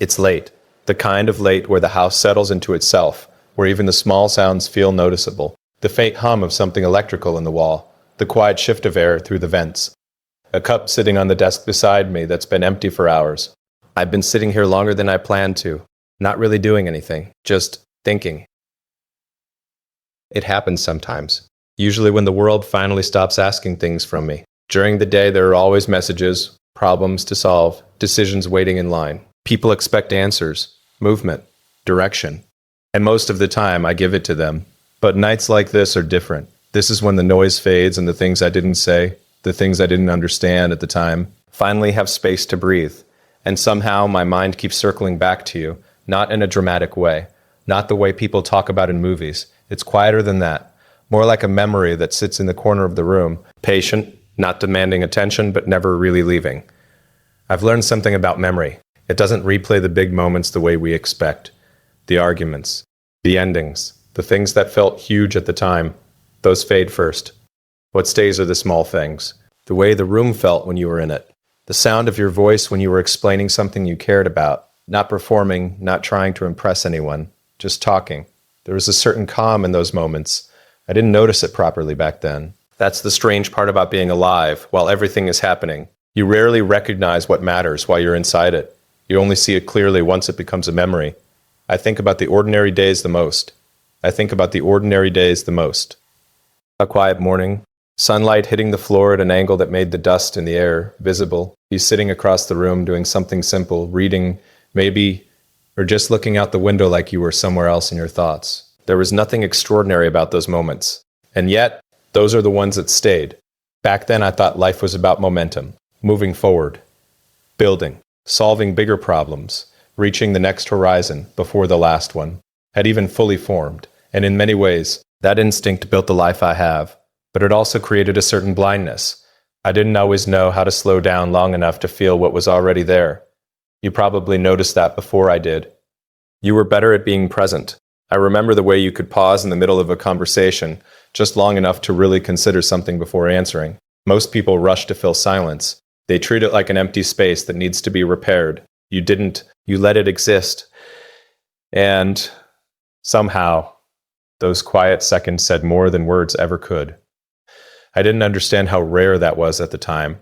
It's late. The kind of late where the house settles into itself, where even the small sounds feel noticeable. The faint hum of something electrical in the wall, the quiet shift of air through the vents. A cup sitting on the desk beside me that's been empty for hours. I've been sitting here longer than I planned to, not really doing anything, just thinking. It happens sometimes, usually when the world finally stops asking things from me. During the day, there are always messages, problems to solve, decisions waiting in line. People expect answers, movement, direction. And most of the time, I give it to them. But nights like this are different. This is when the noise fades and the things I didn't say, the things I didn't understand at the time, finally have space to breathe. And somehow my mind keeps circling back to you, not in a dramatic way, not the way people talk about in movies. It's quieter than that, more like a memory that sits in the corner of the room, patient, not demanding attention, but never really leaving. I've learned something about memory. It doesn't replay the big moments the way we expect. The arguments, the endings, the things that felt huge at the time, those fade first. What stays are the small things. The way the room felt when you were in it. The sound of your voice when you were explaining something you cared about. Not performing, not trying to impress anyone. Just talking. There was a certain calm in those moments. I didn't notice it properly back then. That's the strange part about being alive while everything is happening. You rarely recognize what matters while you're inside it. You only see it clearly once it becomes a memory. I think about the ordinary days the most. I think about the ordinary days the most. A quiet morning. Sunlight hitting the floor at an angle that made the dust in the air visible. You sitting across the room doing something simple, reading, maybe, or just looking out the window like you were somewhere else in your thoughts. There was nothing extraordinary about those moments. And yet, those are the ones that stayed. Back then I thought life was about momentum, moving forward, building, solving bigger problems, reaching the next horizon before the last one had even fully formed. And in many ways, that instinct built the life I have. But it also created a certain blindness. I didn't always know how to slow down long enough to feel what was already there. You probably noticed that before I did. You were better at being present. I remember the way you could pause in the middle of a conversation, just long enough to really consider something before answering. Most people rush to fill silence. They treat it like an empty space that needs to be repaired. You didn't. You let it exist. And somehow, those quiet seconds said more than words ever could. I didn't understand how rare that was at the time.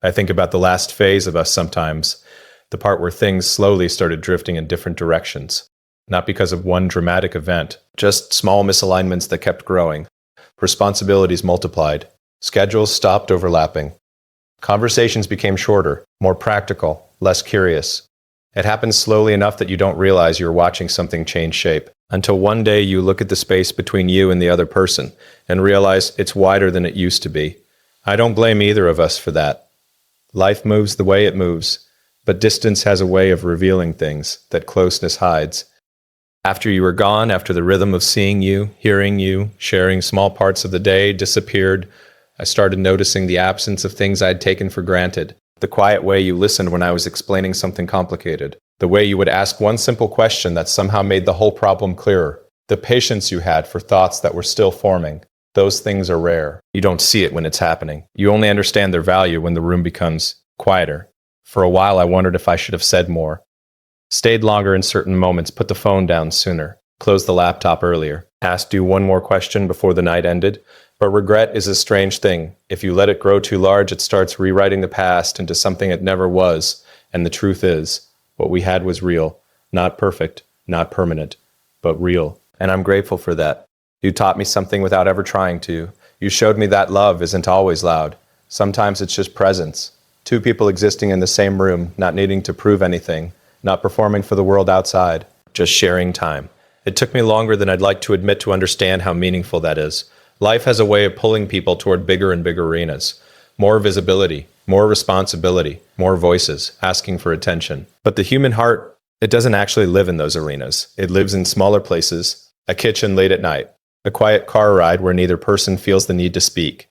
I think about the last phase of us sometimes, the part where things slowly started drifting in different directions. Not because of one dramatic event, just small misalignments that kept growing. Responsibilities multiplied. Schedules stopped overlapping. Conversations became shorter, more practical, less curious. It happens slowly enough that you don't realize you're watching something change shape, until one day you look at the space between you and the other person and realize it's wider than it used to be. I don't blame either of us for that. Life moves the way it moves, but distance has a way of revealing things that closeness hides. After you were gone, after the rhythm of seeing you, hearing you, sharing small parts of the day disappeared, I started noticing the absence of things I'd taken for granted. The quiet way you listened when I was explaining something complicated. The way you would ask one simple question that somehow made the whole problem clearer. The patience you had for thoughts that were still forming. Those things are rare. You don't see it when it's happening. You only understand their value when the room becomes quieter. For a while I wondered if I should have said more. Stayed longer in certain moments, put the phone down sooner. Closed the laptop earlier. Asked you one more question before the night ended. But regret is a strange thing. If you let it grow too large, it starts rewriting the past into something it never was. And the truth is, what we had was real. Not perfect, not permanent, but real. And I'm grateful for that. You taught me something without ever trying to. You showed me that love isn't always loud. Sometimes it's just presence. Two people existing in the same room, not needing to prove anything, not performing for the world outside, just sharing time. It took me longer than I'd like to admit to understand how meaningful that is. Life has a way of pulling people toward bigger and bigger arenas. More visibility, more responsibility, more voices, asking for attention. But the human heart, it doesn't actually live in those arenas. It lives in smaller places, a kitchen late at night, a quiet car ride where neither person feels the need to speak.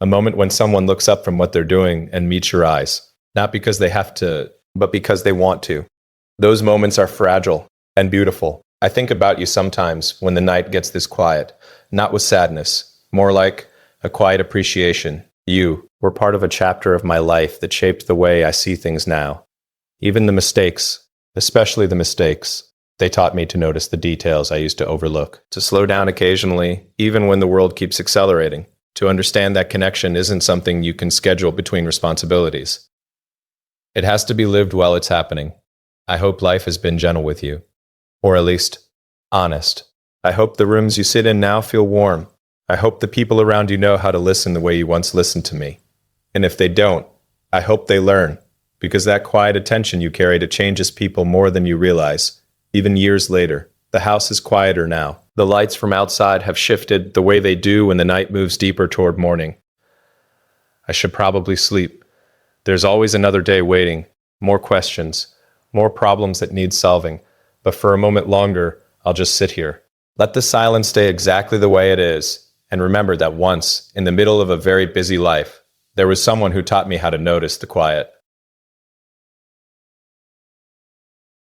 A moment when someone looks up from what they're doing and meets your eyes, not because they have to, but because they want to. Those moments are fragile and beautiful. I think about you sometimes when the night gets this quiet, not with sadness, more like a quiet appreciation. You were part of a chapter of my life that shaped the way I see things now. Even the mistakes, especially the mistakes. They taught me to notice the details I used to overlook, to slow down occasionally, even when the world keeps accelerating, to understand that connection isn't something you can schedule between responsibilities. It has to be lived while it's happening. I hope life has been gentle with you, or at least honest. I hope the rooms you sit in now feel warm. I hope the people around you know how to listen the way you once listened to me. And if they don't, I hope they learn, because that quiet attention you carry to changes people more than you realize, even years later. The house is quieter now. The lights from outside have shifted the way they do when the night moves deeper toward morning. I should probably sleep. There's always another day waiting, more questions, more problems that need solving, but for a moment longer, I'll just sit here. Let the silence stay exactly the way it is, and remember that once, in the middle of a very busy life, there was someone who taught me how to notice the quiet.